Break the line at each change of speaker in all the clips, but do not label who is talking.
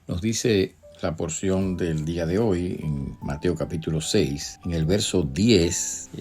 Nos dice la porción del día de hoy en Mateo capítulo 6, en el verso 10,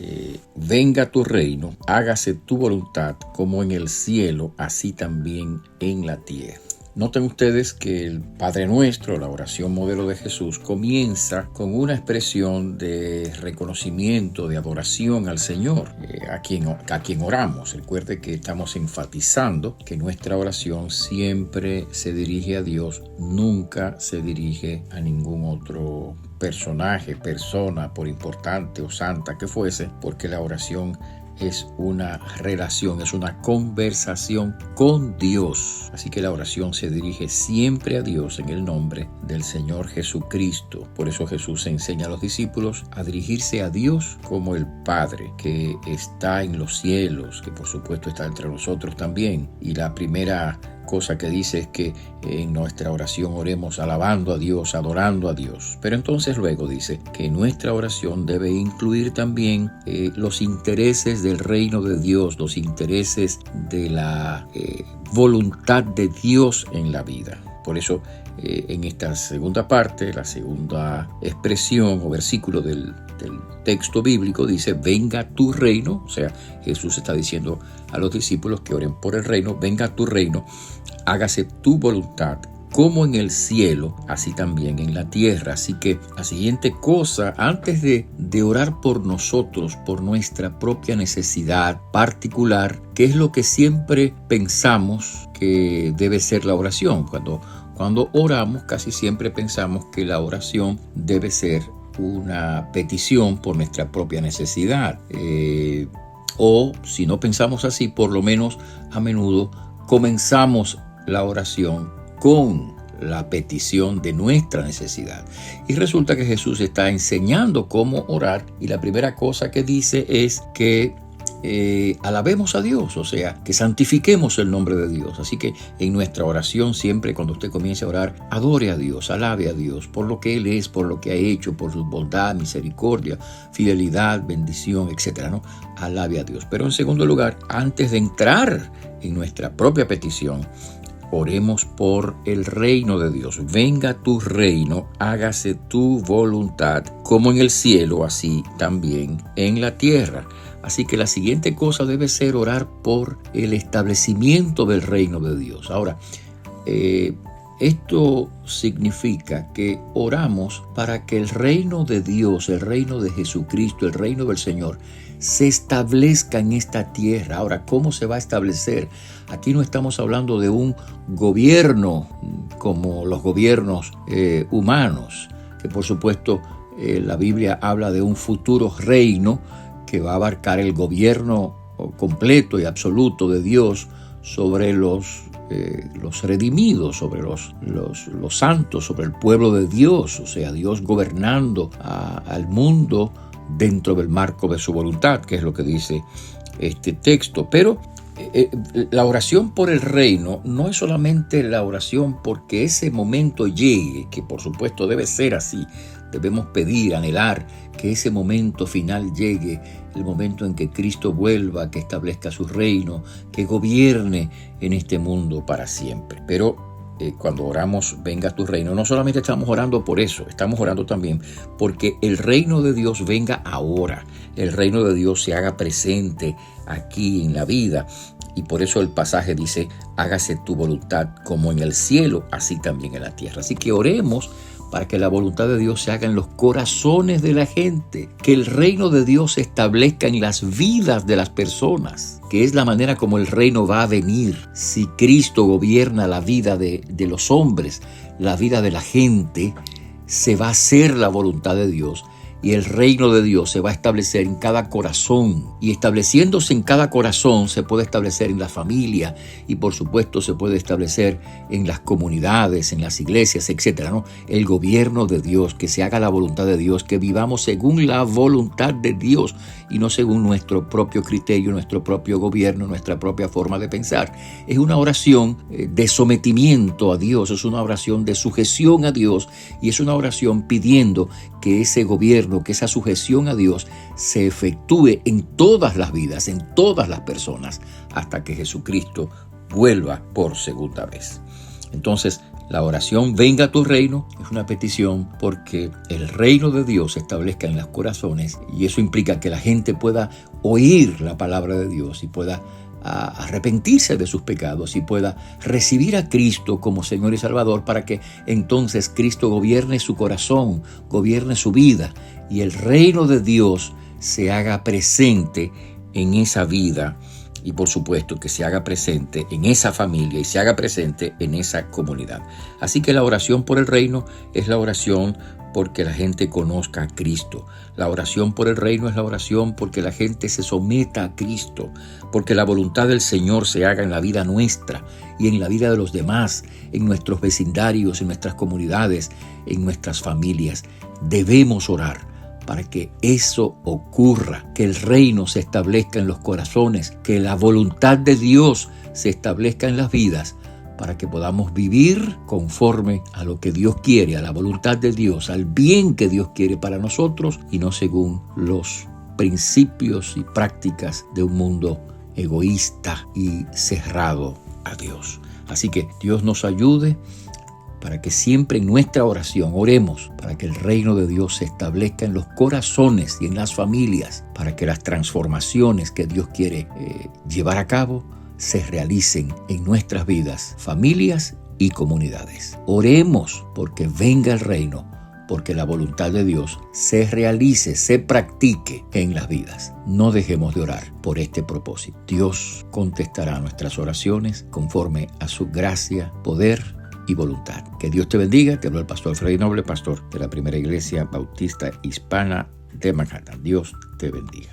venga tu reino, hágase tu voluntad como en el cielo, así también en la tierra. Noten ustedes que el Padre Nuestro, la oración modelo de Jesús, comienza con una expresión de reconocimiento, de adoración al Señor, a quien oramos. Recuerde que estamos enfatizando que nuestra oración siempre se dirige a Dios, nunca se dirige a ningún otro personaje, persona, por importante o santa que fuese, porque la oración es una relación, es una conversación con Dios. Así que la oración se dirige siempre a Dios en el nombre del Señor Jesucristo. Por eso Jesús enseña a los discípulos a dirigirse a Dios como el Padre que está en los cielos, que por supuesto está entre nosotros también. Y la primera cosa que dice es que en nuestra oración oremos alabando a Dios, adorando a Dios. Pero entonces luego dice que nuestra oración debe incluir también los intereses del reino de Dios, los intereses de la voluntad de Dios en la vida. Por eso en esta segunda parte, la segunda expresión o versículo del texto bíblico dice, venga tu reino. O sea, Jesús está diciendo a los discípulos que oren por el reino, venga tu reino, hágase tu voluntad, como en el cielo, así también en la tierra. Así que la siguiente cosa, antes de orar por nosotros, por nuestra propia necesidad particular, que es lo que siempre pensamos que debe ser la oración. Cuando oramos, casi siempre pensamos que la oración debe ser una petición por nuestra propia necesidad. O si no pensamos así, por lo menos a menudo comenzamos la oración con la petición de nuestra necesidad. Y resulta que Jesús está enseñando cómo orar, y la primera cosa que dice es que alabemos a Dios, o sea, que santifiquemos el nombre de Dios. Así que en nuestra oración siempre, cuando usted comience a orar, adore a Dios, alabe a Dios por lo que Él es, por lo que ha hecho, por su bondad, misericordia, fidelidad, bendición, etcétera, ¿no? Alabe a Dios. Pero en segundo lugar, antes de entrar en nuestra propia petición, oremos por el reino de Dios. Venga tu reino, hágase tu voluntad, como en el cielo, así también en la tierra. Así que la siguiente cosa debe ser orar por el establecimiento del reino de Dios. Ahora, esto significa que oramos para que el reino de Dios, el reino de Jesucristo, el reino del Señor, se establezca en esta tierra. Ahora, ¿cómo se va a establecer? Aquí no estamos hablando de un gobierno como los gobiernos humanos, que por supuesto la Biblia habla de un futuro reino que va a abarcar el gobierno completo y absoluto de Dios sobre los redimidos, sobre los santos, sobre el pueblo de Dios, o sea, Dios gobernando al mundo dentro del marco de su voluntad, que es lo que dice este texto. Pero la oración por el reino no es solamente la oración porque ese momento llegue, que por supuesto debe ser así. Debemos pedir, anhelar que ese momento final llegue, el momento en que Cristo vuelva, que establezca su reino, que gobierne en este mundo para siempre. Pero cuando oramos, venga tu reino, no solamente estamos orando por eso, estamos orando también porque el reino de Dios venga ahora, el reino de Dios se haga presente aquí en la vida. Y por eso el pasaje dice, hágase tu voluntad como en el cielo, así también en la tierra. Así que oremos para que la voluntad de Dios se haga en los corazones de la gente, que el reino de Dios se establezca en las vidas de las personas, que es la manera como el reino va a venir. Si Cristo gobierna la vida de los hombres, la vida de la gente, se va a hacer la voluntad de Dios. Y el reino de Dios se va a establecer en cada corazón. Y estableciéndose en cada corazón se puede establecer en la familia y por supuesto se puede establecer en las comunidades, en las iglesias, etcétera, ¿no? El gobierno de Dios, que se haga la voluntad de Dios, que vivamos según la voluntad de Dios y no según nuestro propio criterio, nuestro propio gobierno, nuestra propia forma de pensar. Es una oración de sometimiento a Dios, es una oración de sujeción a Dios y es una oración pidiendo que ese gobierno, que esa sujeción a Dios se efectúe en todas las vidas, en todas las personas, hasta que Jesucristo vuelva por segunda vez. Entonces, la oración venga a tu reino es una petición porque el reino de Dios se establezca en los corazones, y eso implica que la gente pueda oír la palabra de Dios y pueda arrepentirse de sus pecados y pueda recibir a Cristo como Señor y Salvador, para que entonces Cristo gobierne su corazón, gobierne su vida, y el reino de Dios se haga presente en esa vida, y por supuesto que se haga presente en esa familia y se haga presente en esa comunidad. Así que la oración por el reino es la oración porque la gente conozca a Cristo. La oración por el reino es la oración porque la gente se someta a Cristo, porque la voluntad del Señor se haga en la vida nuestra y en la vida de los demás, en nuestros vecindarios, en nuestras comunidades, en nuestras familias. Debemos orar para que eso ocurra, que el reino se establezca en los corazones, que la voluntad de Dios se establezca en las vidas, para que podamos vivir conforme a lo que Dios quiere, a la voluntad de Dios, al bien que Dios quiere para nosotros, y no según los principios y prácticas de un mundo egoísta y cerrado a Dios. Así que Dios nos ayude para que siempre en nuestra oración oremos para que el reino de Dios se establezca en los corazones y en las familias, para que las transformaciones que Dios quiere llevar a cabo se realicen en nuestras vidas, familias y comunidades. Oremos porque venga el reino, porque la voluntad de Dios se realice, se practique en las vidas. No dejemos de orar por este propósito. Dios contestará nuestras oraciones conforme a su gracia, poder y voluntad. Que Dios te bendiga. Te habló el pastor Freddy Noble, pastor de la Primera Iglesia Bautista Hispana de Manhattan. Dios te bendiga.